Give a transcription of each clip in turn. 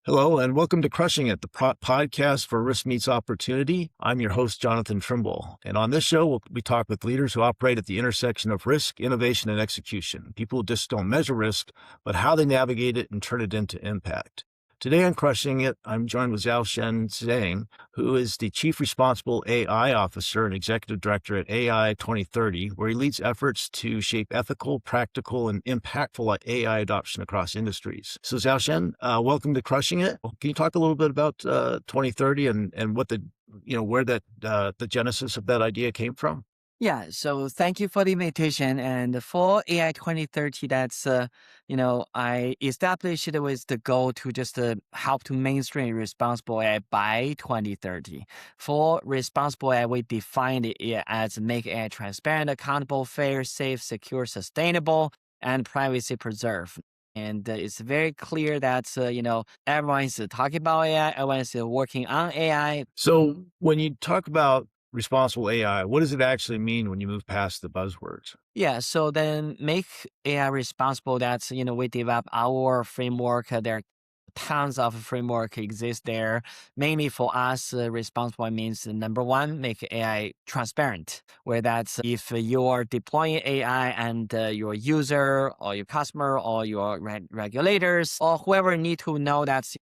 Hello, and welcome to Crushing It, the podcast for Risk Meets Opportunity. I'm your host, Jonathan Trimble. And on this show, we talk with leaders who operate at the intersection of risk, innovation, and execution. People who just don't measure risk, but how they navigate it and turn it into impact. Today on Crushing It, I'm joined with Xiaochen Zheng, who is the Chief Responsible AI Officer and Executive Director at AI 2030, where he leads efforts to shape ethical, practical, and impactful AI adoption across industries. So Xiaochen, welcome to Crushing It. Can you talk a little bit about 2030 and what where the genesis of that idea came from? Yeah, so thank you for the invitation. And for AI 2030, I established it with the goal to just help to mainstream responsible AI by 2030. For responsible AI, we defined it as make AI transparent, accountable, fair, safe, secure, sustainable, and privacy preserved. And it's very clear that, everyone is talking about AI, everyone is working on AI. So when you talk about responsible AI, what does it actually mean when you move past the buzzwords? Yeah, so then make AI responsible. We develop our framework. There are tons of framework exist there. Mainly for us, responsible means number one, make AI transparent. Where that's if you're deploying AI and your user or your customer or your regulators or whoever need to know that's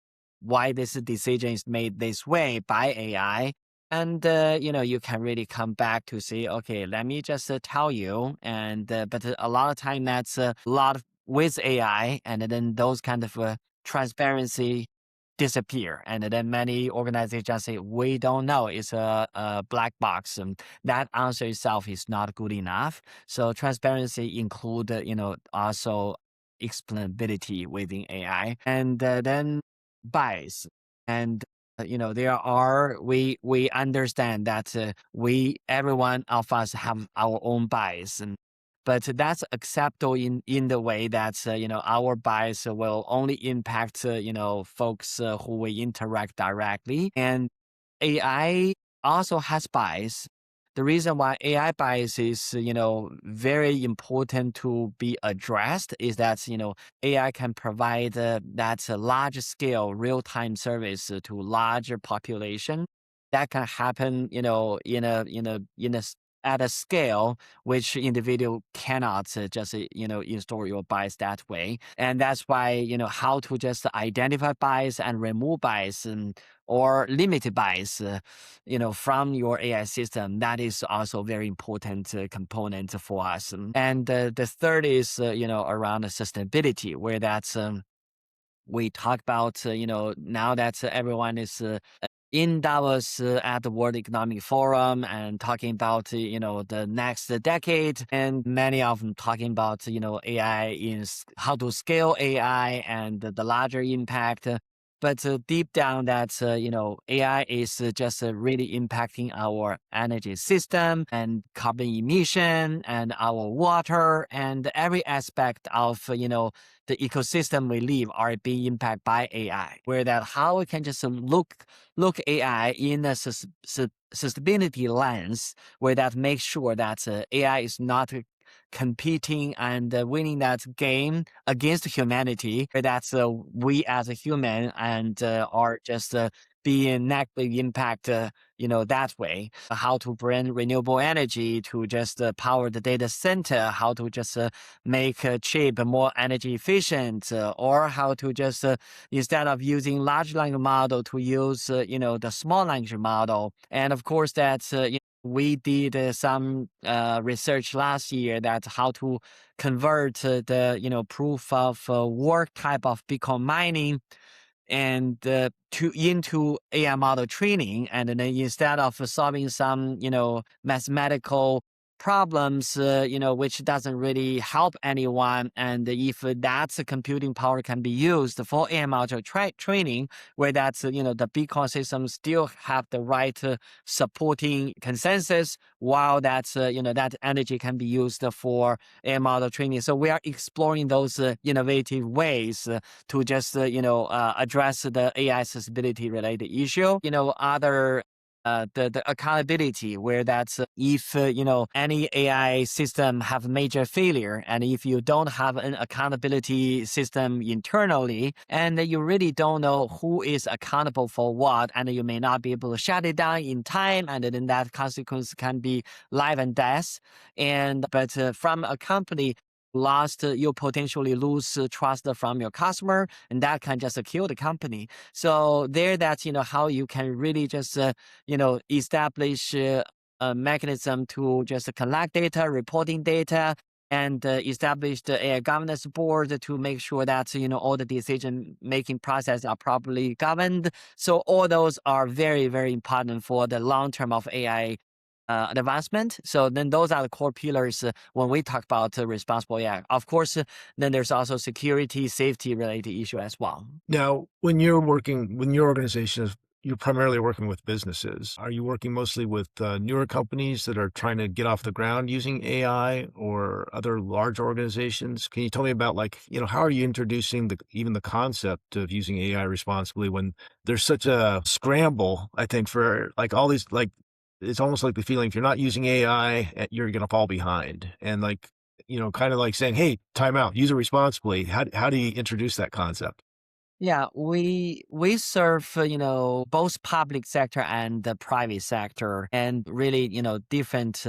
why this decision is made this way by AI. And you can really come back to say, okay, let me just tell you. And but a lot of time that's a lot with AI, and then those kind of transparency disappear. And then many organizations just say, we don't know. It's a black box. And that answer itself is not good enough. So transparency include, also explainability within AI. And then bias. And we understand that we every one of us have our own bias, but that's acceptable in the way that our bias will only impact folks who we interact directly, and AI also has bias. The reason why AI bias is, very important to be addressed is that, AI can provide that large scale real time service to larger population. That can happen, at a scale which individual cannot just install your bias that way. And that's why how to just identify bias and remove bias and or limited bias from your AI system. That is also very important component for us. And the third is around sustainability, where that's we talk about now that everyone is in Davos at the World Economic Forum and talking about the next decade, and many of them talking about AI is how to scale AI and the larger impact. But deep down, that AI is just really impacting our energy system and carbon emission and our water and every aspect of the ecosystem we live are being impacted by AI. Where that how we can just look AI in a sustainability lens, where that makes sure that AI is not competing and winning that game against humanity. Where that's we as a human and are just being negatively impact, that way. How to bring renewable energy to just power the data center, how to just make a chip more energy efficient, or how to just, instead of using large language model to use, the small language model. And of course, that's, we did some research last year that how to convert the proof of work type of Bitcoin mining and to into AI model training, and then instead of solving some mathematical problems, which doesn't really help anyone, and if that's computing power can be used for AI model training, where that's the Bitcoin system still have the right supporting consensus, while that's that energy can be used for AI model training. So we are exploring those innovative ways to just address the AI accessibility related issue. Other the accountability, where that's if any AI system have major failure, and if you don't have an accountability system internally, and you really don't know who is accountable for what, and you may not be able to shut it down in time, and then that consequence can be life and death. And but from a company lost, you potentially lose trust from your customer, and that can just kill the company. So there, that's how you can really just establish a mechanism to just collect data, reporting data, and establish the AI governance board to make sure that all the decision making process are properly governed. So all those are very, very important for the long term of AI advancement. So then those are the core pillars when we talk about responsible AI. Of course, then there's also security, safety related issue as well. Now, when your organization is, you're primarily working with businesses, are you working mostly with newer companies that are trying to get off the ground using AI, or other large organizations? Can you tell me about, like, how are you introducing even the concept of using AI responsibly when there's such a scramble, I think, for like all these, like, it's almost like the feeling if you're not using AI, you're going to fall behind. And like, kind of like saying, hey, time out, use it responsibly. How do you introduce that concept? Yeah, we serve both public sector and the private sector, and really different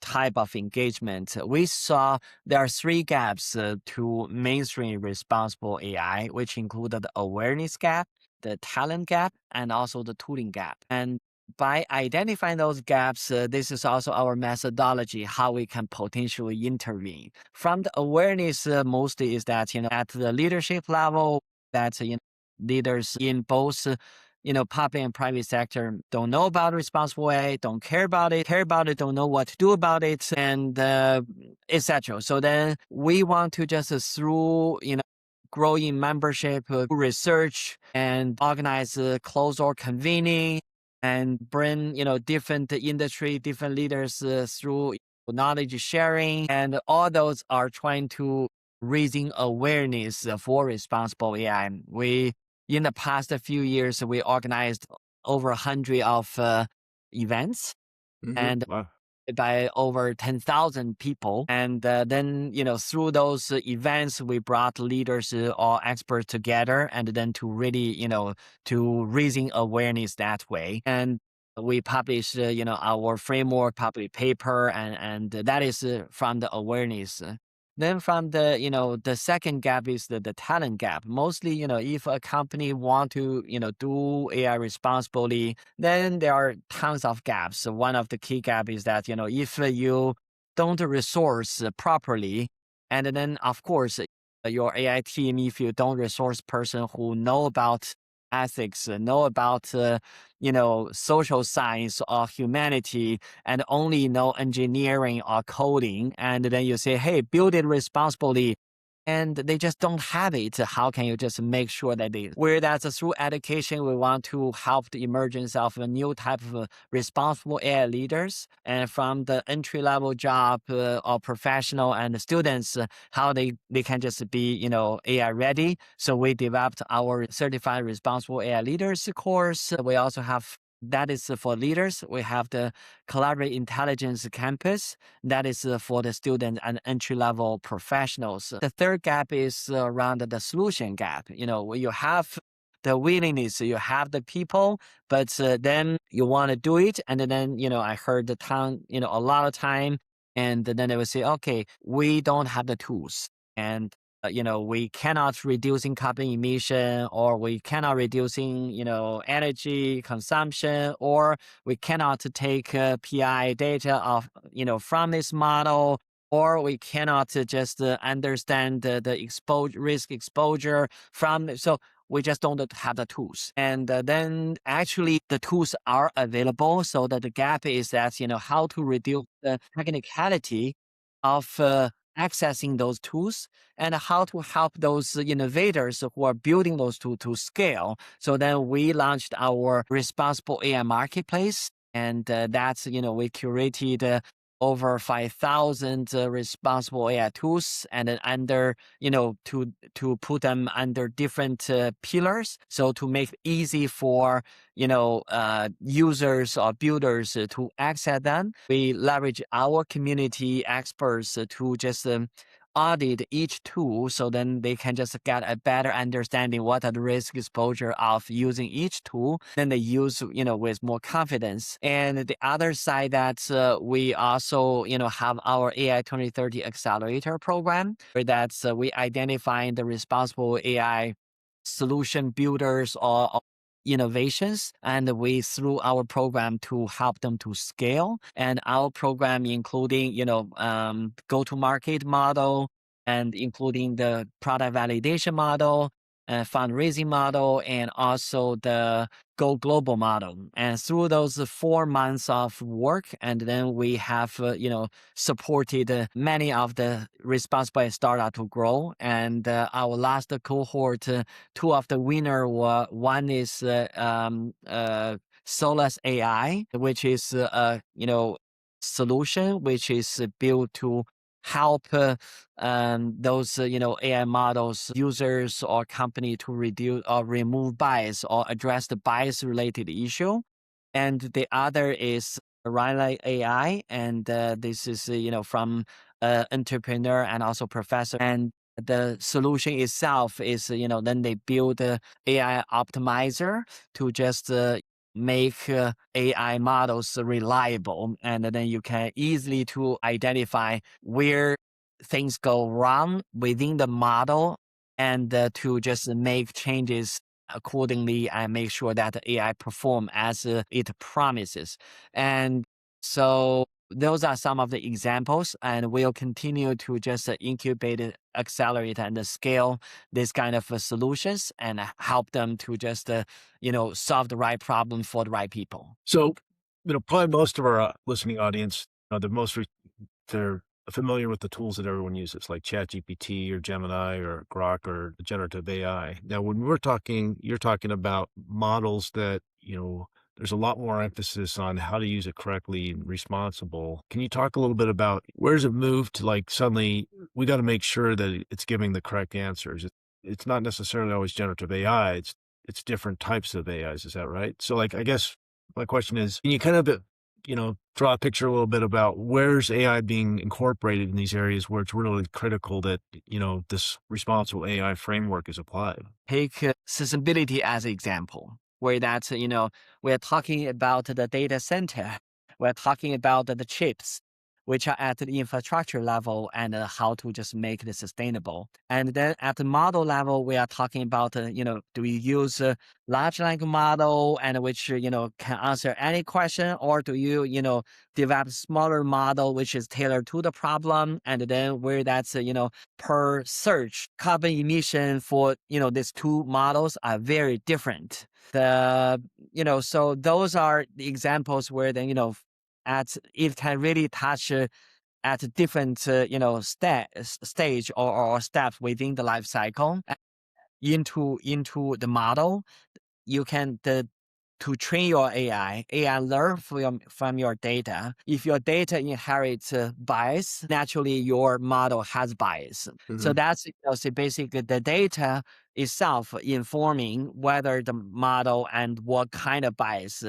type of engagement. We saw there are three gaps to mainstream responsible AI, which include the awareness gap, the talent gap, and also the tooling gap. And by identifying those gaps, this is also our methodology, how we can potentially intervene. From the awareness, mostly is that at the leadership level, that leaders in both public and private sector don't know about responsible AI, don't care about it, don't know what to do about it, and etc. So then we want to just through growing membership, research, and organize closed door convening, and bring different industry, different leaders through knowledge sharing, and all those are trying to raising awareness for responsible AI. We in the past few years we organized over 100 of events, and Wow. by over 10,000 people. And then, through those events, we brought leaders or experts together, and then to really, to raising awareness that way. And we published, our framework, public paper, and that is from the awareness. Then from the, the second gap is the talent gap. Mostly, if a company want to, do AI responsibly, then there are tons of gaps. So one of the key gap is that, if you don't resource properly, and then of course, your AI team, if you don't resource person who know about ethics, know about, social science or humanity, and only know engineering or coding, and then you say, hey, build it responsibly, and they just don't have it. How can you just make sure that they, whereas through education, we want to help the emergence of a new type of responsible AI leaders, and from the entry level job or professional and the students, how they can just be, AI ready. So we developed our certified responsible AI leaders course. We also have, that is for leaders. We have the Collaborate Intelligence Campus. That is for the student and entry-level professionals. The third gap is around the solution gap. You have the willingness, you have the people, but then you want to do it. And then, I heard the town, a lot of time, and then they will say, okay, we don't have the tools. And we cannot reducing carbon emission, or we cannot reducing, energy consumption, or we cannot take PI data of, from this model, or we cannot just understand the risk exposure from. So we just don't have the tools. And then actually the tools are available. So that the gap is that, how to reduce the technicality of accessing those tools, and how to help those innovators who are building those tools to scale. So then we launched our responsible AI marketplace, and that's, we curated over 5,000 responsible AI tools, and then under, to put them under different pillars. So to make it easy for, users or builders to access them, we leverage our community experts to just audit each tool, so then they can just get a better understanding what are the risk exposure of using each tool. Then they use, with more confidence. And the other side that we also, have our AI 2030 accelerator program, where that's we identify the responsible AI solution builders or innovations, and we through our program to help them to scale. And our program including go to market model, and including the product validation model, fundraising model, and also the go global model. And through those 4 months of work, and then we have supported many of the responsible startup to grow. And our last cohort, 2 of the winner were, one is Solus AI, which is solution which is built to help those AI models users or company to reduce or remove bias or address the bias related issue. And the other is Riley AI, and this is from entrepreneur and also professor. And the solution itself is then they build a AI optimizer to just make AI models reliable, and then you can easily to identify where things go wrong within the model, and to just make changes accordingly and make sure that the AI perform as it promises. And so those are some of the examples, and we'll continue to just incubate, accelerate, and scale this kind of solutions, and help them to just solve the right problem for the right people. So, probably most of our listening audience, they're familiar with the tools that everyone uses, like ChatGPT or Gemini or Grok or generative AI. Now, when you're talking about models that, there's a lot more emphasis on how to use it correctly and responsible. Can you talk a little bit about where does it move to, like, suddenly we got to make sure that it's giving the correct answers? It's not necessarily always generative AI. It's different types of AIs. Is that right? So, like, I guess my question is, can you kind of draw a picture a little bit about where's AI being incorporated in these areas where it's really critical that, this responsible AI framework is applied? Take sustainability as an example, where that's, we're talking about the data center, we're talking about the chips, which are at the infrastructure level, and how to just make it sustainable. And then at the model level, we are talking about, do we use a large language model, and which, can answer any question, or do you, develop smaller model, which is tailored to the problem, and then where that's, per search carbon emission for, these 2 models are very different. So those are the examples where then, it can really touch at different stage or step within the life cycle into the model. You can to train your AI learn from your data. If your data inherits bias, naturally your model has bias. So that's so basically the data itself informing whether the model and what kind of bias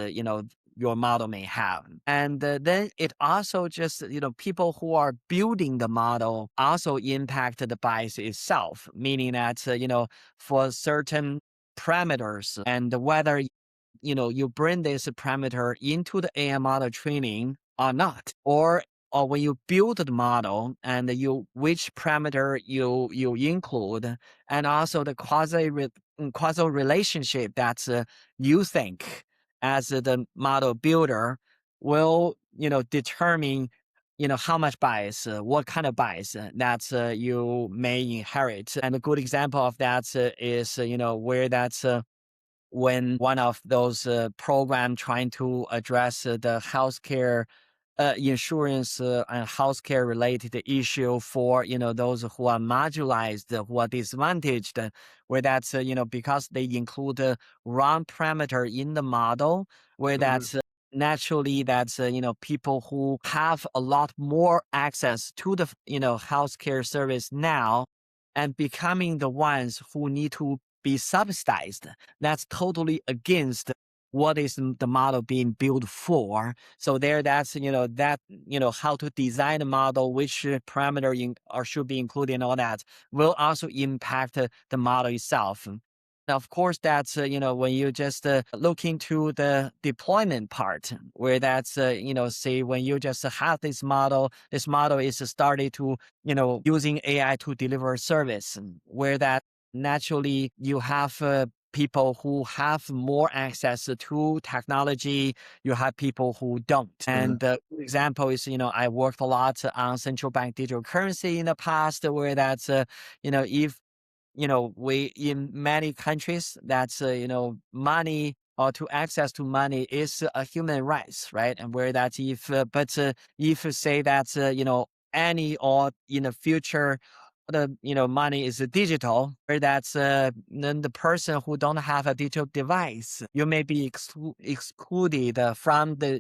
your model may have. And then it also just people who are building the model also impact the bias itself, meaning that for certain parameters, and whether you bring this parameter into the AI model training or not, or when you build the model, and which parameter you include, and also the causal relationship that you think as the model builder will determine how much bias, what kind of bias that you may inherit. And a good example of that is where that's when one of those program trying to address the healthcare insurance and healthcare related issue for those who are marginalized, who are disadvantaged, where that's because they include wrong parameter in the model, where that's naturally that's people who have a lot more access to the healthcare service now and becoming the ones who need to be subsidized. That's totally against what is the model being built for. So there, that's how to design a model, which parameter or should be included, and all that will also impact the model itself. Now, of course, that's when you just look into the deployment part, where that's say when you just have this model is started to using AI to deliver service, where that naturally you have people who have more access to technology. You have people who don't. And the example is, I worked a lot on central bank digital currency in the past, where that's if we in many countries that's money or to access to money is a human rights, right? And where that if you say that any or in the future the money is digital, where that's then the person who don't have a digital device, you may be excluded from the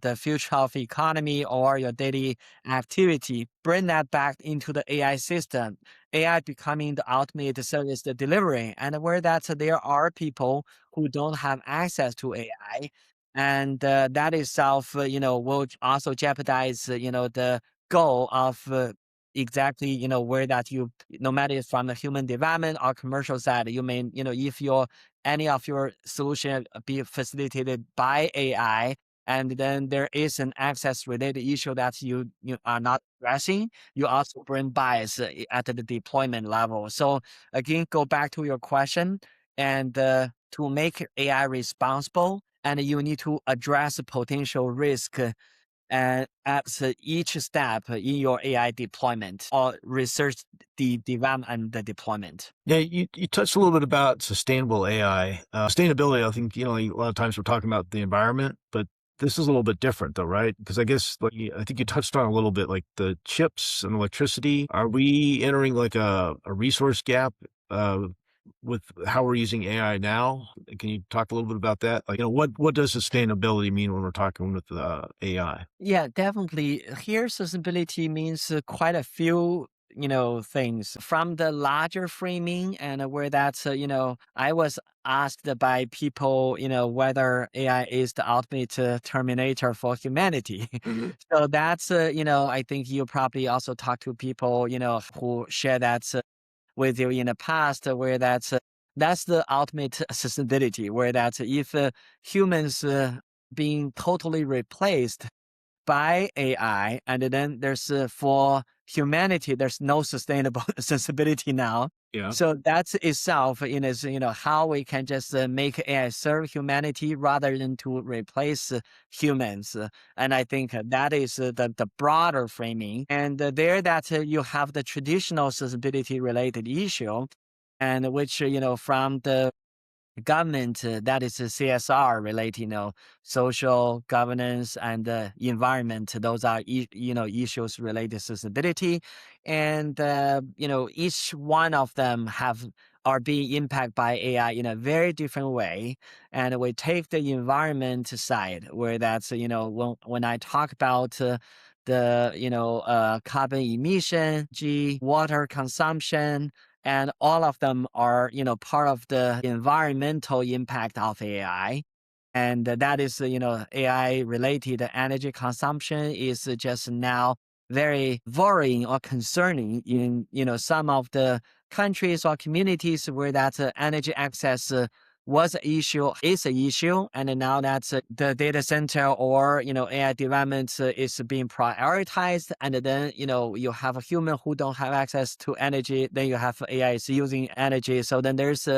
the future of economy or your daily activity. Bring that back into the AI system, AI becoming the ultimate service delivery, and where that there are people who don't have access to AI, and that itself, will also jeopardize, the goal of exactly where that you no matter if from the human development or commercial side, you may if your any of your solution be facilitated by AI, and then there is an access related issue that you are not addressing, you also bring bias at the deployment level. So again, go back to your question, and to make AI responsible, and you need to address potential risk and at each step in your AI deployment or research, the development and the deployment. Yeah, you touched a little bit about sustainable AI. Sustainability, I think, a lot of times we're talking about the environment, but this is a little bit different though, right? Because I guess like I think you touched on a little bit like the chips and electricity. Are we entering like a resource gap uh, with how we're using AI now? Can you talk a little bit about that? Like, what does sustainability mean when we're talking with AI? Yeah, definitely. Here, sustainability means quite a few, things from the larger framing, and where that's, I was asked by people, whether AI is the ultimate terminator for humanity. So that's, I think you probably also talk to people, who share that with you in the past, where that's the ultimate sustainability, where that's if humans being totally replaced by AI, and then there's for humanity, there's no sustainable accessibility now. Yeah. So that's itself is how we can just make AI serve humanity rather than to replace humans. And I think that is the broader framing. And there that you have the traditional accessibility related issue, and which from the government, that is a CSR related, social governance and environment. Those are issues related to sustainability, and each one of them are being impacted by AI in a very different way. And we take the environment side, where that's when I talk about the carbon emission, water consumption, and all of them are part of the environmental impact of AI. And that is AI related energy consumption is just now very worrying or concerning in some of the countries or communities where that energy access was an issue, is an issue, and now that's the data center or AI development is being prioritized, and then you have a human who don't have access to energy, then you have AI is using energy, so then there's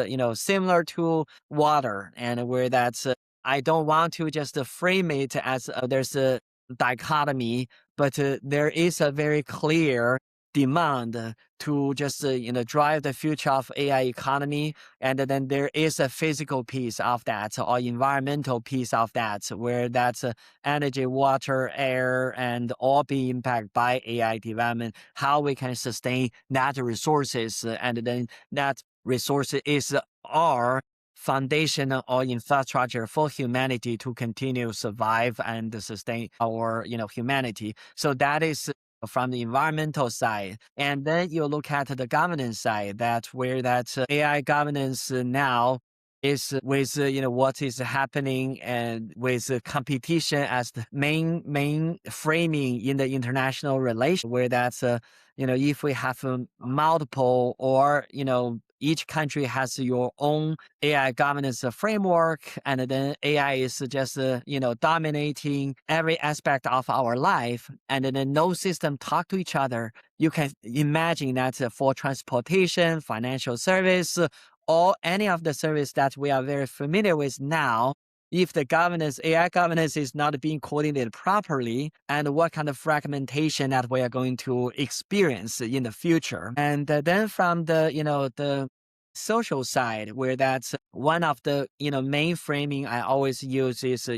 similar to water, and where that's I don't want to just frame it as there's a dichotomy, but there is a very clear demand to just drive the future of AI economy, and then there is a physical piece of that or environmental piece of that, where that's energy, water, air, and all being impacted by AI development. How we can sustain that resources, and then that resources is are foundation or infrastructure for humanity to continue survive and sustain our humanity. So that is from the environmental side. And then you look at the governance side, that where that AI governance now is with what is happening and with competition as the main framing in the international relation, where that's if we have multiple, or each country has your own AI governance framework, and then AI is just dominating every aspect of our life, and then no system talk to each other. You can imagine that for transportation, financial service, or any of the service that we are very familiar with now, if the governance, AI governance, is not being coordinated properly, and what kind of fragmentation that we are going to experience in the future. And then from the social side, where that's one of the main framing I always use is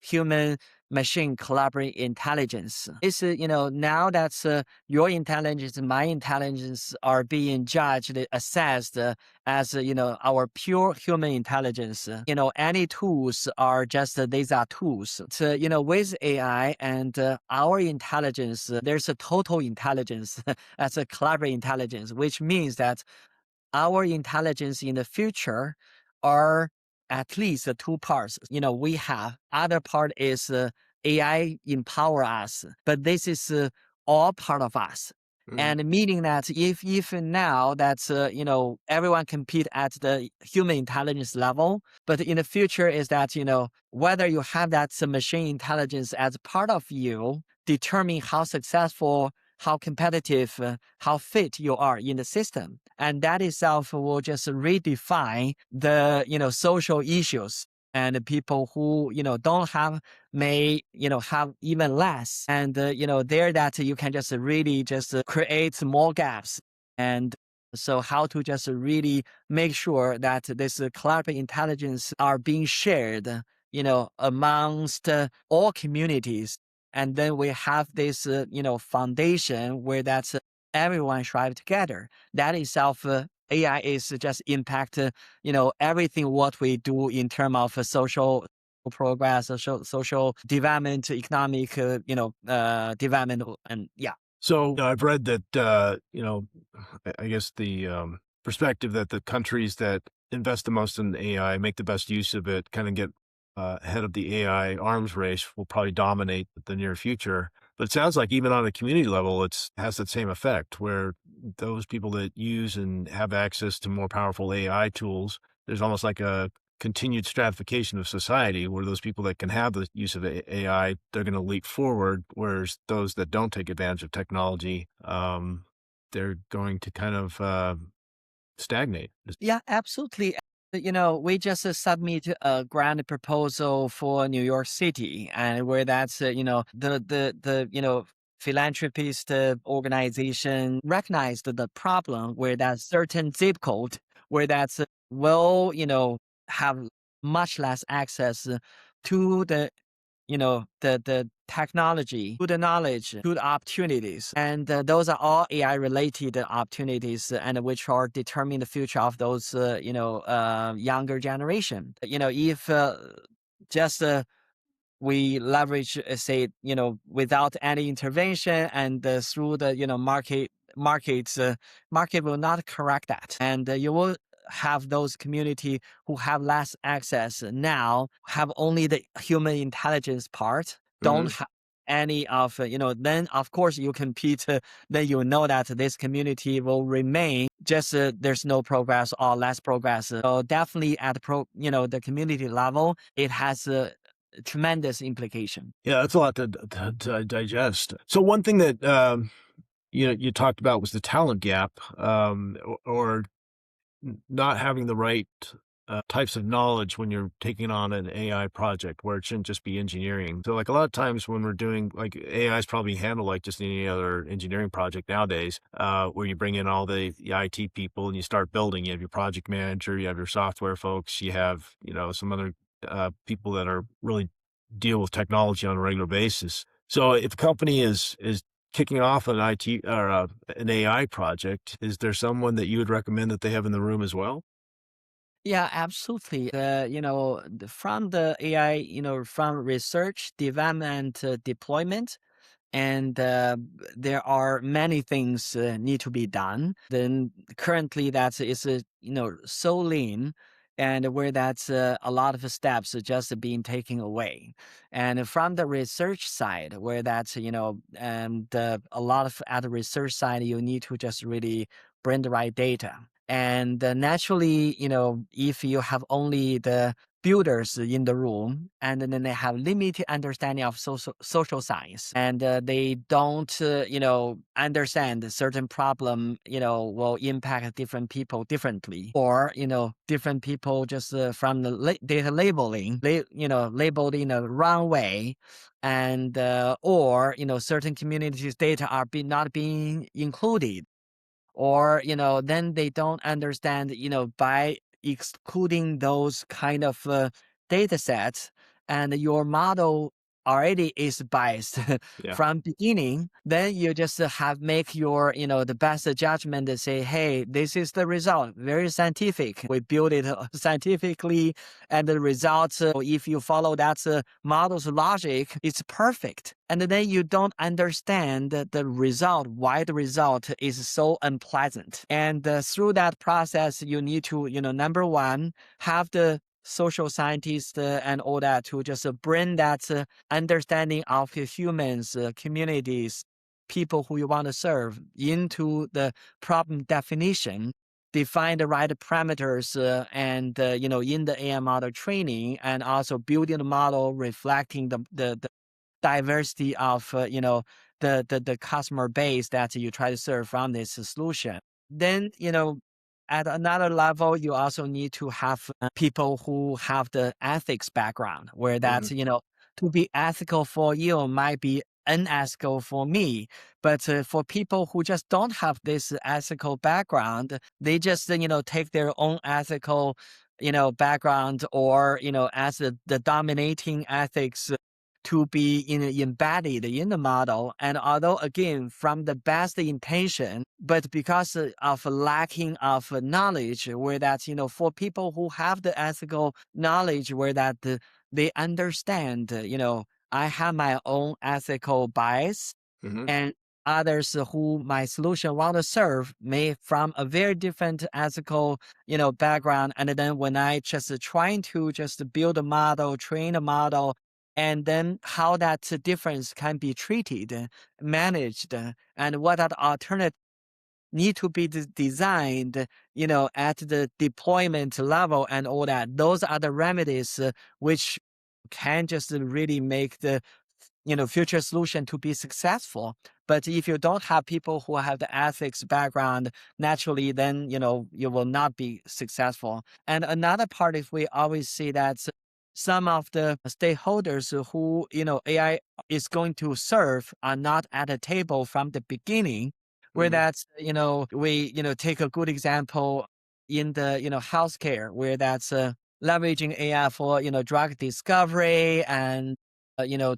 human machine collaborative intelligence. It's now that's your intelligence and my intelligence are being judged, assessed as our pure human intelligence. Any tools are just these are tools. So with AI and our intelligence, there's a total intelligence as a collaborative intelligence, which means that our intelligence in the future are at least two parts. We have other part is AI empower us, but this is all part of us. And meaning that if now that's everyone compete at the human intelligence level, but in the future is that whether you have that machine intelligence as part of you determine how successful, how competitive, how fit you are in the system. And that itself will just redefine the, social issues. And people who, don't have may, have even less. And, there that you can just really just create more gaps. And so how to just really make sure that this collaborative intelligence are being shared, amongst all communities. And then we have this, foundation where that's everyone strive together. That itself, AI is just impact, everything what we do in terms of social progress, social development, economic, development, and yeah. So I've read that, I guess the perspective that the countries that invest the most in AI, make the best use of it, kind of get ahead of the AI arms race, will probably dominate the near future. But it sounds like even on a community level, it has that same effect, where those people that use and have access to more powerful AI tools, there's almost like a continued stratification of society, where those people that can have the use of AI, they're going to leap forward, whereas those that don't take advantage of technology, they're going to kind of stagnate. Yeah, absolutely. We just submit a grant proposal for New York City, and where that's the philanthropist organization recognized the problem, where that certain zip code where that's will have much less access to the the technology, to the knowledge, to the opportunities. And those are all AI related opportunities, and which are determining the future of those, younger generation. If just we leverage, say, without any intervention and through the, market will not correct that. And you will have those community who have less access now, have only the human intelligence part, don't have any of, then of course you compete, then you know that this community will remain just, there's no progress or less progress. So definitely at the community level, it has a tremendous implication. Yeah, that's a lot to digest. So one thing that you talked about was the talent gap, or not having the right types of knowledge when you're taking on an AI project, where it shouldn't just be engineering. So like a lot of times when we're doing, like, AI is probably handled like just any other engineering project nowadays, where you bring in all the IT people and you start building. You have your project manager, you have your software folks, you have, some other people that are really deal with technology on a regular basis. So if a company is kicking off an IT or an AI project, is there someone that you would recommend that they have in the room as well? Yeah, absolutely. From the AI, from research, development, deployment, and there are many things need to be done. Then currently that is so lean, and where that's a lot of steps are just being taken away. And from the research side, where that's and a lot of at the research side, you need to just really bring the right data. And naturally, if you have only the builders in the room, and then they have limited understanding of social science, and they don't understand a certain problem will impact different people differently, or different people just from the data labeling labeled in a wrong way, and or certain communities data are not being included, or then they don't understand by excluding those kind of data sets, and your model already is biased Yeah. from beginning, then you just have make your the best judgment to say, hey, this is the result, very scientific, we build it scientifically, and the results, if you follow that model's logic, it's perfect. And then you don't understand the result, why the result is so unpleasant. And through that process, you need to, number one, have the social scientists and all that to just bring that understanding of the humans, communities, people who you want to serve into the problem definition, define the right parameters, and in the AI model training, and also building the model reflecting the diversity of the customer base that you try to serve from this solution. Then at another level, you also need to have people who have the ethics background, where Hmm. that's to be ethical for you might be unethical for me. But for people who just don't have this ethical background, they just take their own ethical background, or as the dominating ethics to be embedded in the model. And although, again, from the best intention, but because of lacking of knowledge, where that's, for people who have the ethical knowledge, where that they understand, I have my own ethical bias, Hmm. and others who my solution want to serve may from a very different ethical background. And then when I just trying to just build a model, train a model, and then how that difference can be treated, managed, and what are the alternate need to be designed, at the deployment level, and all that. Those are the remedies which can just really make the future solution to be successful. But if you don't have people who have the ethics background, naturally, then you will not be successful. And another part, if we always see that some of the stakeholders who AI is going to serve are not at the table from the beginning, where Hmm. that's we take a good example in the healthcare, where that's leveraging AI for drug discovery, and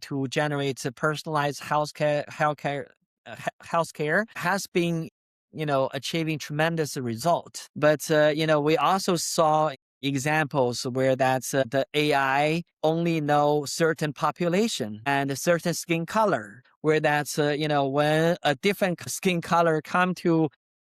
to generate a personalized healthcare has been achieving tremendous result. But we also saw examples where that's the AI only know certain population and a certain skin color, where that's when a different skin color come to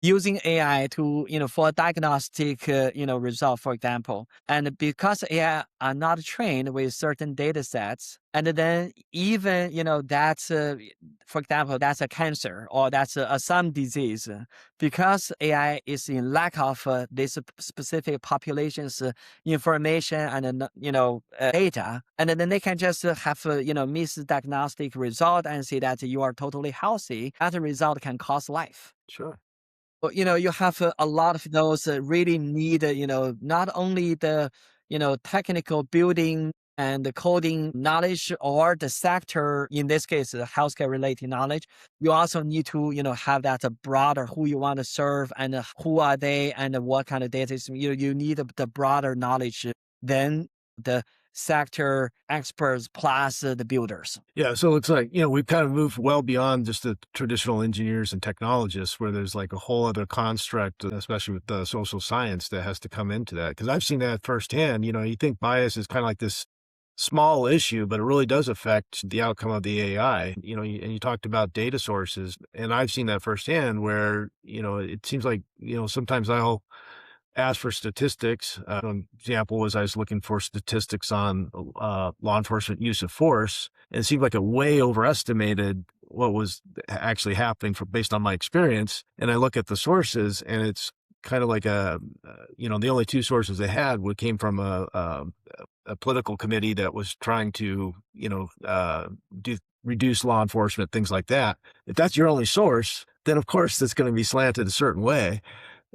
using AI to, for a diagnostic, result, for example. And because AI are not trained with certain data sets, and then even, that's, for example, that's a cancer, or that's some disease, because AI is in lack of this specific population's information and, data, and then they can just have, misdiagnostic result and say that you are totally healthy. That result can cost life. Sure. Well, you have a lot of those really need, not only the, technical building and the coding knowledge, or the sector, in this case, healthcare related knowledge. You also need to, have that broader who you want to serve, and who are they, and what kind of data. You need the broader knowledge than the sector experts plus the builders. Yeah, so it's like, we've kind of moved well beyond just the traditional engineers and technologists where there's like a whole other construct, especially with the social science that has to come into that. Because I've seen that firsthand. You think bias is kind of like this small issue, but it really does affect the outcome of the AI. And you talked about data sources, and I've seen that firsthand where, it seems like, sometimes I'll ask for statistics. An example was I was looking for statistics on law enforcement use of force, and it seemed like it way overestimated what was actually happening based on my experience. And I look at the sources, and it's kind of like the only two sources they had came from a political committee that was trying to, reduce law enforcement, things like that. If that's your only source, then of course it's going to be slanted a certain way.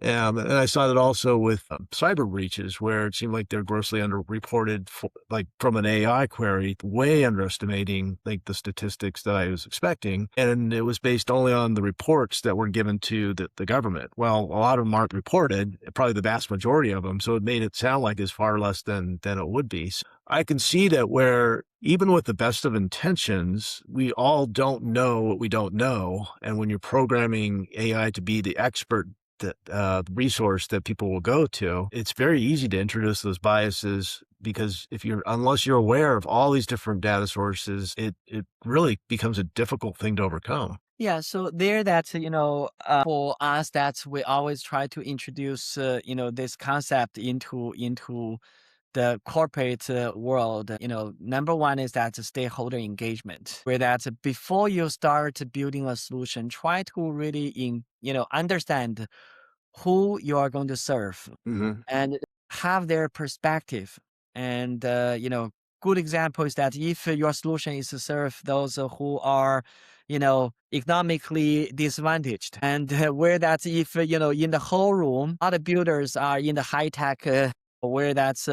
And I saw that also with cyber breaches, where it seemed like they're grossly underreported, like from an AI query, way underestimating like the statistics that I was expecting. And it was based only on the reports that were given to the government. Well, a lot of them aren't reported, probably the vast majority of them. So it made it sound like it's far less than it would be. So I can see that where even with the best of intentions, we all don't know what we don't know. And when you're programming AI to be the expert resource that people will go to, it's very easy to introduce those biases because unless you're aware of all these different data sources, it really becomes a difficult thing to overcome. Yeah, so there that, for us that we always try to introduce, this concept into the corporate world. Number one is that stakeholder engagement, where that before you start building a solution, try to really understand who you are going to serve Hmm. and have their perspective. And, good example is that if your solution is to serve those who are, economically disadvantaged, and where that if, in the whole room, other builders are in the high tech, where that's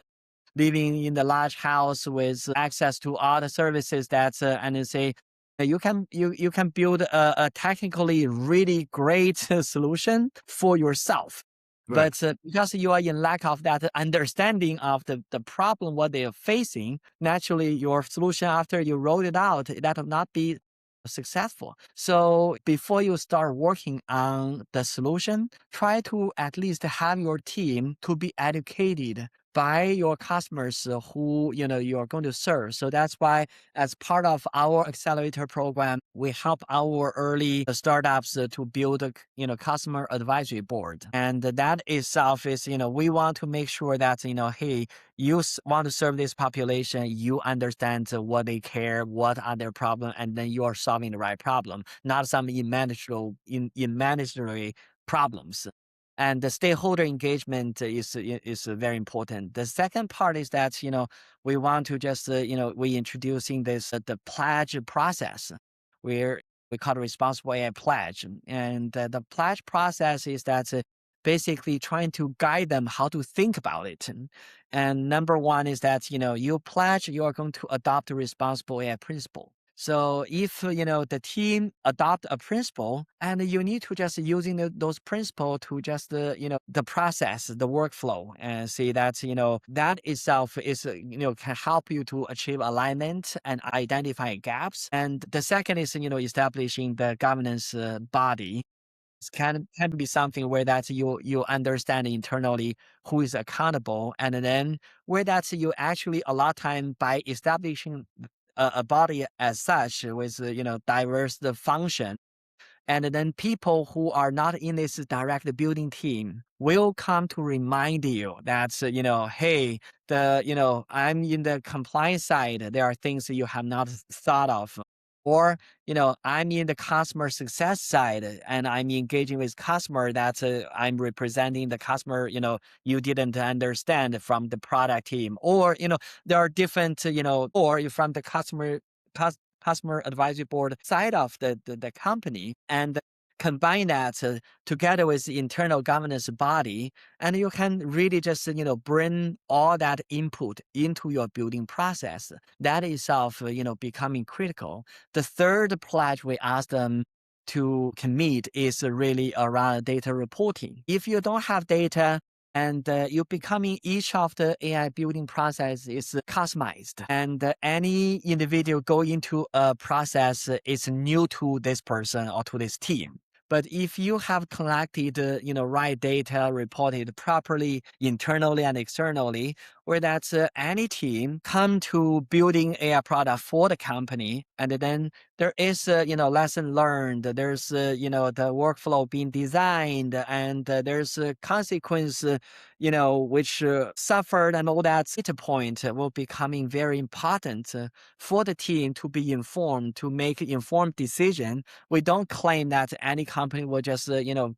living in the large house with access to all the services that's and they say you can build a technically really great solution for yourself, Right. but because you are in lack of that understanding of the problem what they are facing, naturally your solution after you roll it out, that will not be successful. So before you start working on the solution, try to at least have your team to be educated by your customers who you are going to serve. So that's why, as part of our accelerator program, we help our early startups to build a customer advisory board, and that itself is we want to make sure that hey, you want to serve this population, you understand what they care, what are their problems, and then you are solving the right problem, not some imaginary problems. And the stakeholder engagement is very important. The second part is that we want to just we introducing this the pledge process, where we call it responsible AI pledge, and the pledge process is that basically trying to guide them how to think about it. And number one is that you pledge you are going to adopt a responsible AI principle. So if the team adopt a principle, and you need to just using those principles to just the process, the workflow, and see that that itself is can help you to achieve alignment and identify gaps. And the second is establishing the governance body. It can be something where that you understand internally who is accountable, and then where that you actually a lot of time by establishing a body as such with diverse the function, and then people who are not in this direct building team will come to remind you that hey, I'm in the compliance side, there are things that you have not thought of, or I'm in the customer success side and I'm engaging with customer that I'm representing the customer you didn't understand from the product team, or there are different or you from the customer advisory board side of the company, and combine that together with the internal governance body, and you can really just bring all that input into your building process. That itself becoming critical. The third pledge we ask them to commit is really around data reporting. If you don't have data, And you're becoming each of the AI building process is customized, and any individual go into a process is new to this person or to this team. But if you have collected, right data, reported properly internally and externally, where that's any team come to building AI product for the company, and then there is, lesson learned. There's, the workflow being designed, and there's a consequence, which suffered, and all that data point will becoming very important for the team to be informed, to make informed decision. We don't claim that any company will just,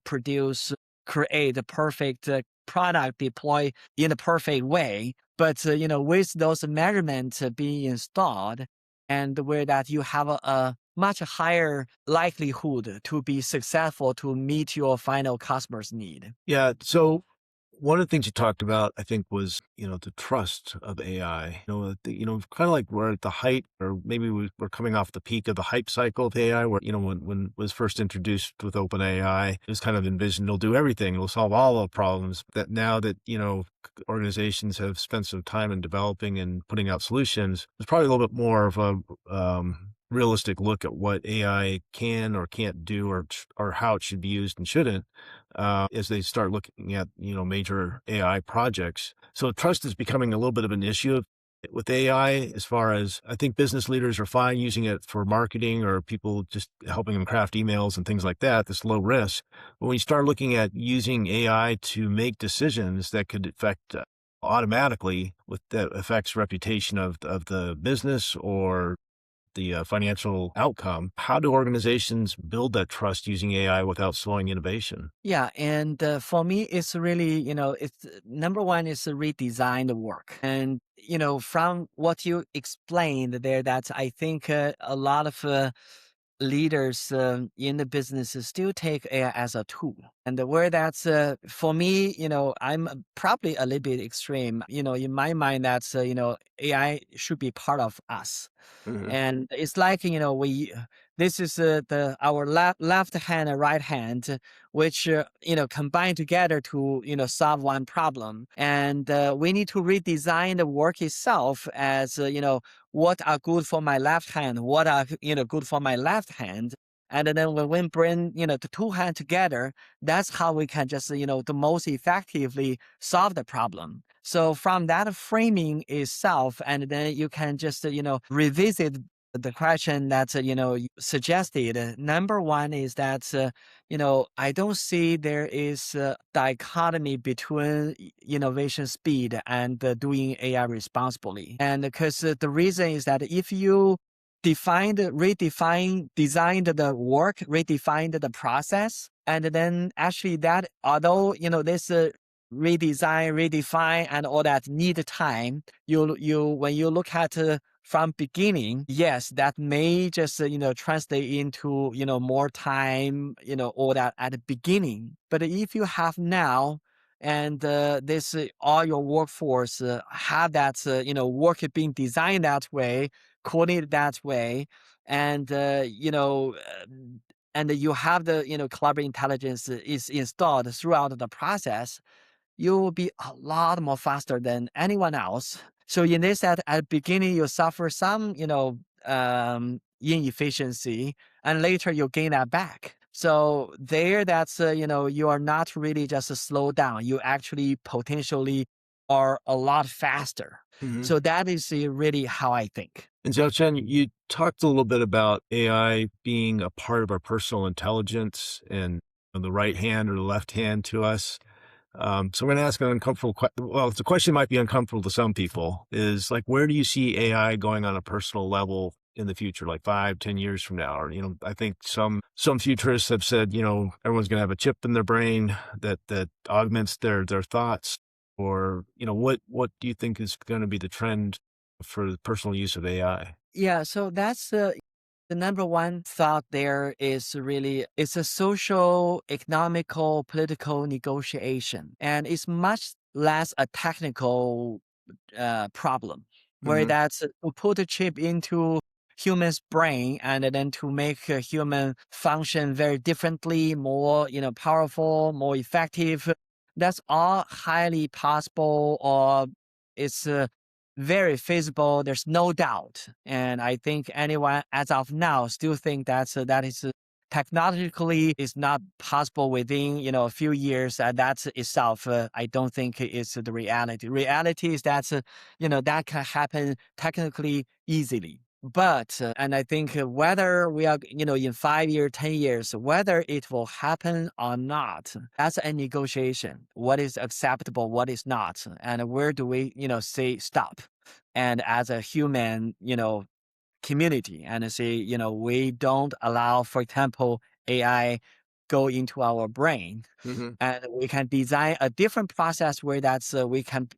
produce, create a perfect product, deploy in a perfect way. But, with those measurements being installed, and where that you have a much higher likelihood to be successful to meet your final customer's need. Yeah. So one of the things you talked about, I think, was, the trust of AI. Kind of like we're at the height, or maybe we're coming off the peak of the hype cycle of AI, where, when it was first introduced with OpenAI, it was kind of envisioned it'll do everything. It'll solve all the problems. That now that, organizations have spent some time in developing and putting out solutions, there's probably a little bit more of a, realistic look at what AI can or can't do, or how it should be used and shouldn't, as they start looking at, major AI projects. So trust is becoming a little bit of an issue with AI, as far as I think business leaders are fine using it for marketing or people just helping them craft emails and things like that. That's low risk. But when you start looking at using AI to make decisions that could affect automatically, with that affects reputation of the business or the financial outcome, how do organizations build that trust using AI without slowing innovation? Yeah, and for me, it's really, it's number one is to redesign the work. And, from what you explained there, that I think a lot of leaders in the business still take AI as a tool. And where that's, for me, I'm probably a little bit extreme, in my mind, that's, AI should be part of us. Hmm. And it's like, this is the our left hand and right hand, which combine together to solve one problem. And we need to redesign the work itself as what are good for my left hand, what are good for my left hand. And then when we bring the two hands together, that's how we can just the most effectively solve the problem. So from that framing itself, and then you can just revisit the question that you suggested. Number one is that I don't see there is a dichotomy between innovation speed and doing AI responsibly. And because the reason is that if you designed the work, redefined the process, and then actually that, although this redesign, redefine, and all that need time, you when you look at from beginning, yes, that may just translate into more time, all that at the beginning. But if you have now, and this all your workforce have that work being designed that way, coordinated that way, and and you have the collaborative intelligence is installed throughout the process, you will be a lot more faster than anyone else. So in this, at the beginning, you suffer some, inefficiency, and later you gain that back. So there, that's, you are not really just a slow down. You actually potentially are a lot faster. Hmm. So that is really how I think. And Xiaochen, you talked a little bit about AI being a part of our personal intelligence and on the right hand or the left hand to us. So we're going to ask an uncomfortable question. Well, the question might be uncomfortable to some people, is like, where do you see AI going on a personal level in the future, like 5, 10 years from now? Or, I think some futurists have said, everyone's going to have a chip in their brain that augments their thoughts. Or, what do you think is going to be the trend for the personal use of AI? Yeah, so that's the number one thought there is really it's a social, economical, political negotiation, and it's much less a technical problem. Where Hmm. that's to put a chip into human's brain and then to make a human function very differently, more powerful, more effective. That's all highly possible, or it's very feasible. There's no doubt. And I think anyone as of now still think that is technologically is not possible within a few years. And that's itself, I don't think is the reality. Reality is that that can happen technically easily. But and I think whether we are in 5 years, 10 years, whether it will happen or not, that's a negotiation. What is acceptable, what is not, and where do we say stop? And as a human community, and say we don't allow, for example, AI go into our brain, Hmm. and we can design a different process where that's we can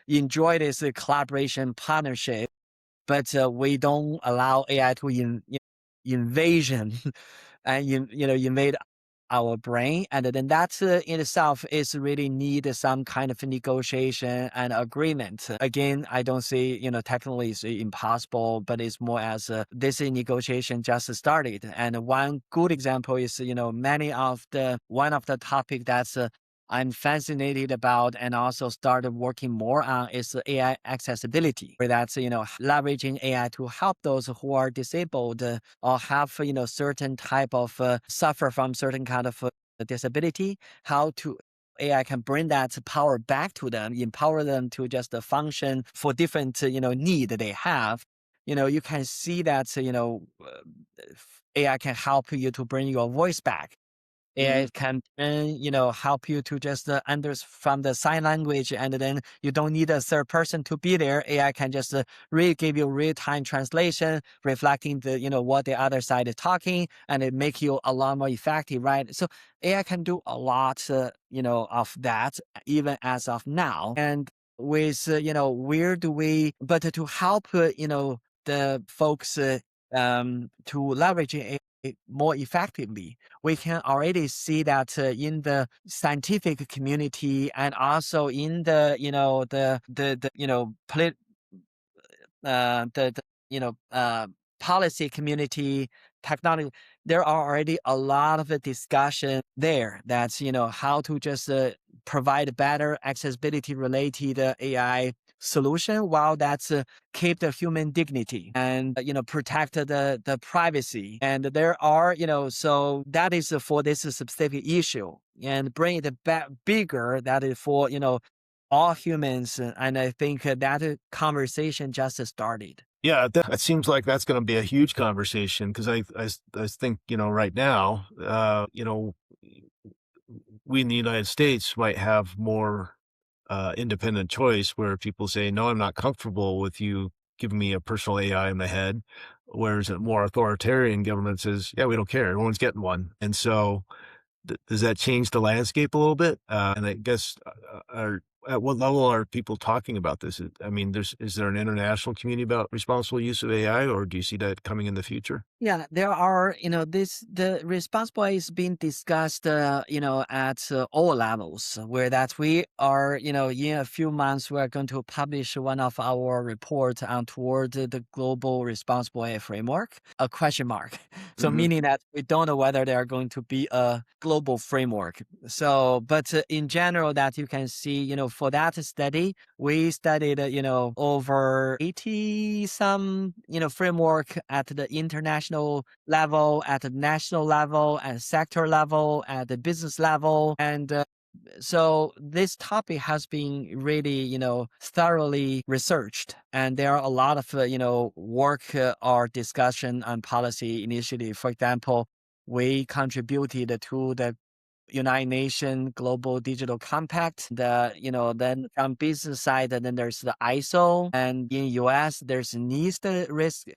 enjoy this collaboration partnership, but we don't allow AI to invasion and invade our brain, and then that in itself is really need some kind of negotiation and agreement. Again, I don't see technically it's impossible, but it's more as this negotiation just started. And one good example is one of the topic that's I'm fascinated about and also started working more on is AI accessibility, where that's, leveraging AI to help those who are disabled or have, certain type of suffer from certain kind of disability, how to AI can bring that power back to them, empower them to just function for different, need that they have. You can see that, AI can help you to bring your voice back. Hmm. AI can help you to just from the sign language, and then you don't need a third person to be there. AI can just really give you real time translation, reflecting the what the other side is talking, and it make you a lot more effective, right? So AI can do a lot, of that even as of now. And with where do we? But to help the folks to leverage AI more effectively, we can already see that in the scientific community, and also in the the policy community, technology, there are already a lot of the discussion there. That's how to just provide better accessibility related AI solution, while that's keep the human dignity and protect the privacy. And there are so that is for this specific issue, and bring it back bigger, that is for all humans. And I think that conversation just started. Yeah, that seems like that's going to be a huge conversation because I think, right now, we in the United States might have more independent choice where people say, no, I'm not comfortable with you giving me a personal AI in my head. Whereas a more authoritarian government says, yeah, we don't care. Everyone's getting one. And so does that change the landscape a little bit? And I guess, at what level are people talking about this? I mean, is there an international community about responsible use of AI, or do you see that coming in the future? Yeah, there are, the responsible is being discussed, at all levels, where that we are, in a few months, we are going to publish one of our reports on toward the global responsible AI framework, a question mark. So Hmm. meaning that we don't know whether there are going to be a global framework. So, but in general, that you can see, for that study, we studied, over 80 some, framework at the international level, at the national level, at sector level, at the business level. And so this topic has been really, thoroughly researched. And there are a lot of, work or discussion on policy initiative. For example, we contributed to the United Nations Global Digital Compact. Then from business side, and then there's the ISO, and in US there's NIST risk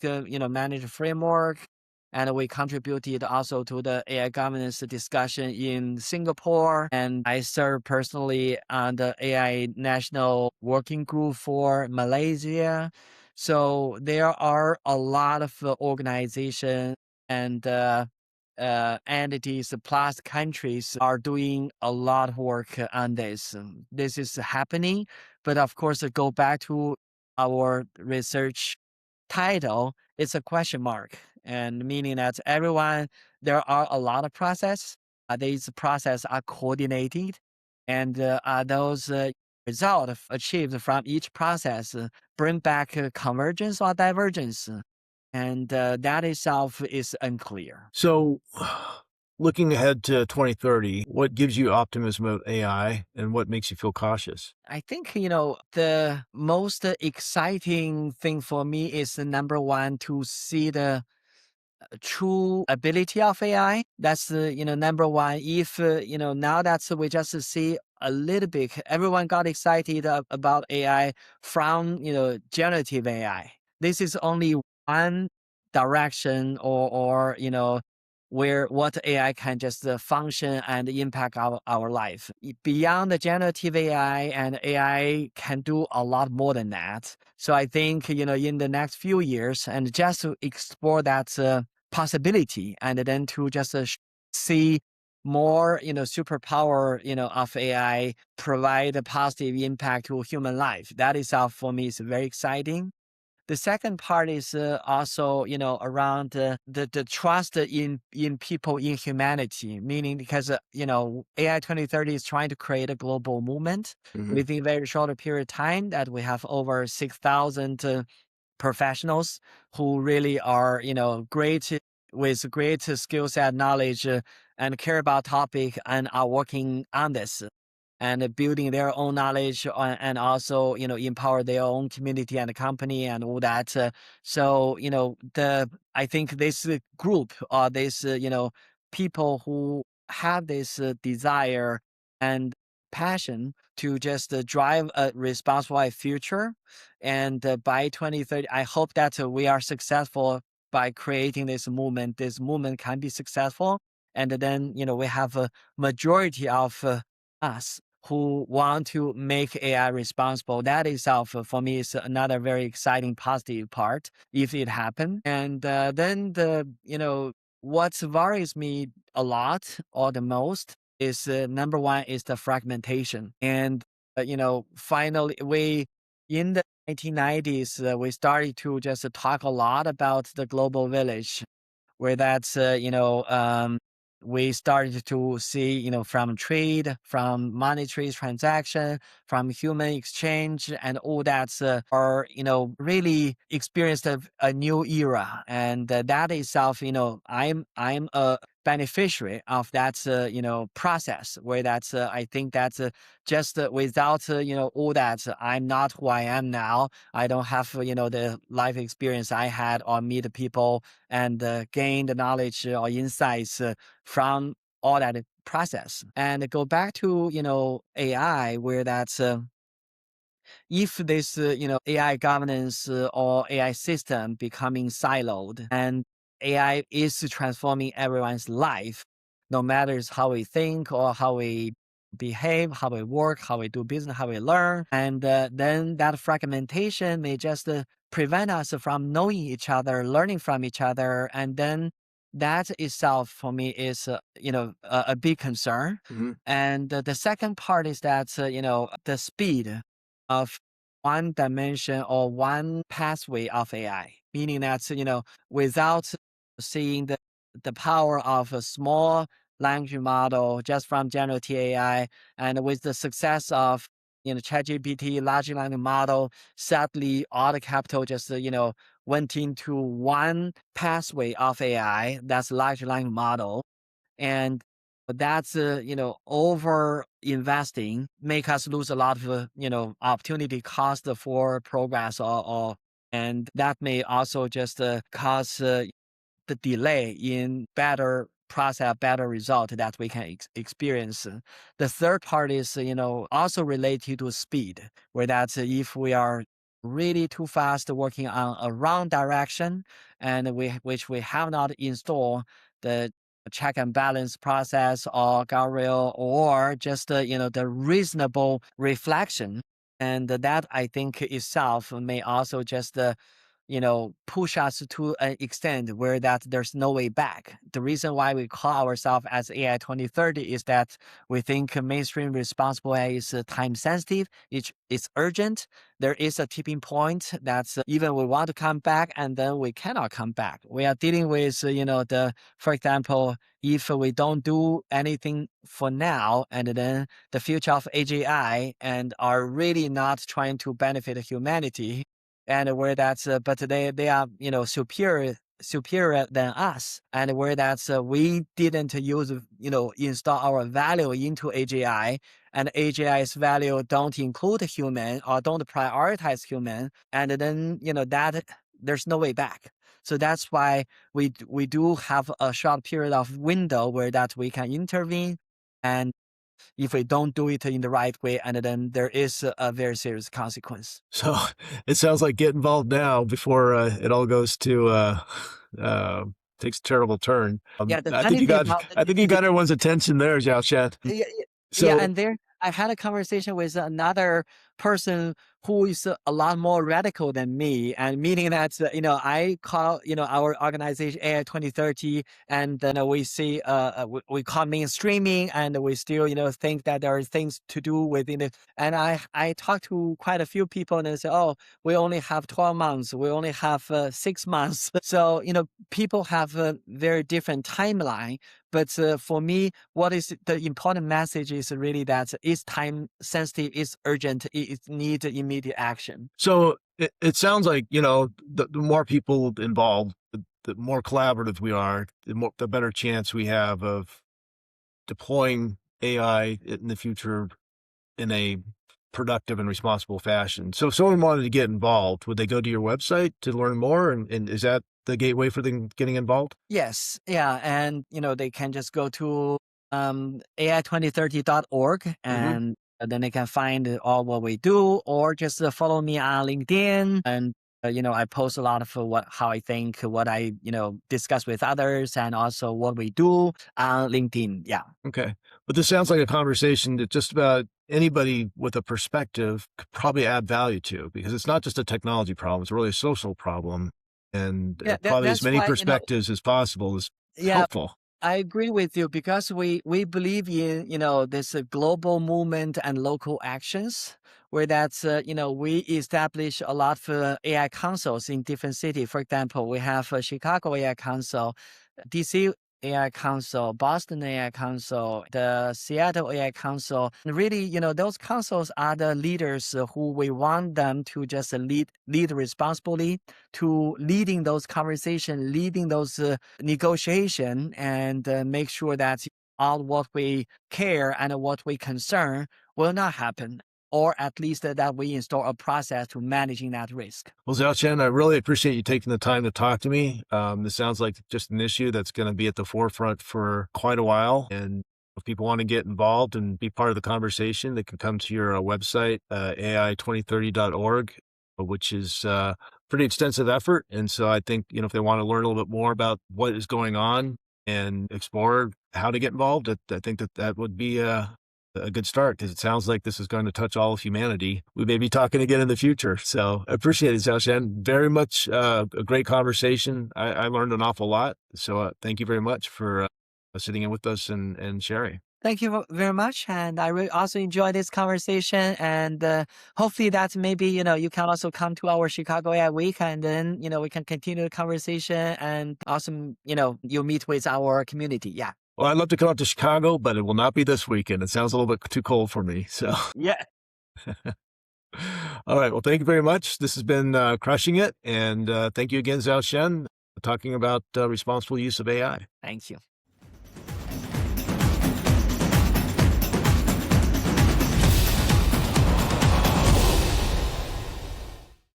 management framework, and we contributed also to the AI governance discussion in Singapore. And I serve personally on the AI National Working Group for Malaysia. So there are a lot of organizations and entities plus countries are doing a lot of work on this. This is happening, but of course, go back to our research title, it's a question mark, and meaning that there are a lot of process. These process are coordinated, And are those results achieved from each process bring back convergence or divergence? And that itself is unclear. So, looking ahead to 2030, what gives you optimism about AI and what makes you feel cautious? I think, the most exciting thing for me is number one, to see the true ability of AI. That's number one. If now that we just see a little bit, everyone got excited about AI from generative AI. This is only one direction, or where what AI can just function and impact our life. Beyond the generative AI, and AI can do a lot more than that. So I think in the next few years, and just to explore that possibility, and then to just see more superpower of AI provide a positive impact to human life. That itself for me is very exciting. The second part is also around the trust in people, in humanity, meaning because AI 2030 is trying to create a global movement Mhm. within a very short period of time, that we have over 6,000 professionals who really are great, with great skill set, knowledge, and care about topic, and are working on this and building their own knowledge, and also empower their own community and company and all that. So the I think this group, or this people who have this desire and passion to just drive a responsible future. And by 2030, I hope that we are successful by creating this movement. This movement can be successful, and then we have a majority of us who want to make AI responsible. That itself, for me, is another very exciting, positive part if it happen. And then what worries me a lot, or the most, is number one is the fragmentation. And finally, we in the 1990s, we started to just talk a lot about the global village, where that's we started to see from trade, from monetary transaction, from human exchange, and all that's are really experienced a new era. And that itself, I'm a beneficiary of that process, where that's I think that's just without all that, I'm not who I am now. I don't have the life experience I had, or meet the people and gain the knowledge or insights from all that process. And go back to AI, where that's if this AI governance or AI system becoming siloed, and AI is transforming everyone's life, no matter how we think or how we behave, how we work, how we do business, how we learn. And then that fragmentation may just prevent us from knowing each other, learning from each other. And then that itself for me is a big concern. Mhm. And the second part is that the speed of one dimension or one pathway of AI, meaning that without seeing the power of a small language model just from generative AI, and with the success of ChatGPT, large language model, sadly all the capital just went into one pathway of AI, that's large language model. And that's over investing make us lose a lot of opportunity cost for progress, or and that may also just cause the delay in better process, better result that we can experience. The third part is, also related to speed, where that's if we are really too fast working on a wrong direction, and which we have not installed the check and balance process or guardrail, or just the reasonable reflection. And that I think itself may also just push us to an extent where that there's no way back. The reason why we call ourselves as AI 2030 is that we think mainstream responsible AI is time sensitive. It's urgent. There is a tipping point that's even we want to come back and then we cannot come back. We are dealing with, for example, if we don't do anything for now, and then the future of AGI and are really not trying to benefit humanity, and where that's but they are superior than us, and where that's we didn't use install our value into AGI, and AGI's value don't include human or don't prioritize human, and then that there's no way back. So that's why we do have a short period of window where that we can intervene, and if we don't do it in the right way, and then there is a very serious consequence. So it sounds like get involved now before it all goes to takes a terrible turn. Yeah, the I think funny you thing got about I think you got everyone's attention there, Xiaochen. yeah, yeah, So and there I had a conversation with another person who is a lot more radical than me, and meaning that I call our organization AI 2030, and then we see we call mainstreaming, and we still think that there are things to do within it. And I talked to quite a few people, and they say, oh, we only have 12 months, we only have 6 months. So people have a very different timeline. But for me, what is the important message is really that it's time sensitive, it's urgent, it needs immediate action. so it sounds like, the more people involved, the more collaborative we are, the better chance we have of deploying AI in the future in a productive and responsible fashion. So if someone wanted to get involved, would they go to your website to learn more? And is that the gateway for them getting involved? Yes, yeah, and they can just go to ai2030.org, Mm-hmm. and then they can find all what we do, or just follow me on LinkedIn, and I post a lot of how I think, what I discuss with others, and also what we do on LinkedIn. Yeah. Okay. But this sounds like a conversation that just about anybody with a perspective could probably add value to, because it's not just a technology problem, it's really a social problem. And Yeah, probably as that's many why perspectives as possible is yeah, helpful. I agree with you, because we believe in this global movement and local actions, where that's we establish a lot of AI councils in different cities. For example, we have a Chicago AI Council, DC AI Council, Boston AI Council, the Seattle AI Council. And really, those councils are the leaders who we want them to just lead responsibly, to leading those conversations, leading those negotiation, and make sure that all what we care and what we concern will not happen, or at least that we install a process to managing that risk. Well, Xiaochen, I really appreciate you taking the time to talk to me. This sounds like just an issue that's going to be at the forefront for quite a while. And if people want to get involved and be part of the conversation, they can come to your website, ai2030.org, which is pretty extensive effort. And so I think, if they want to learn a little bit more about what is going on and explore how to get involved, I think that would be a good start, because it sounds like this is going to touch all of humanity. We may be talking again in the future. So I appreciate it, Xiaochen. Very much a great conversation. I learned an awful lot. So thank you very much for sitting in with us and sharing. Thank you very much, and I really also enjoyed this conversation. And hopefully, that maybe you can also come to our Chicago AI Week, and then we can continue the conversation, and also you meet with our community. Yeah. Well, I'd love to come up to Chicago, but it will not be this weekend. It sounds a little bit too cold for me. So, Yeah. all right. Well, thank you very much. This has been Crushing It. And thank you again, Xiaochen, talking about responsible use of AI. Thank you.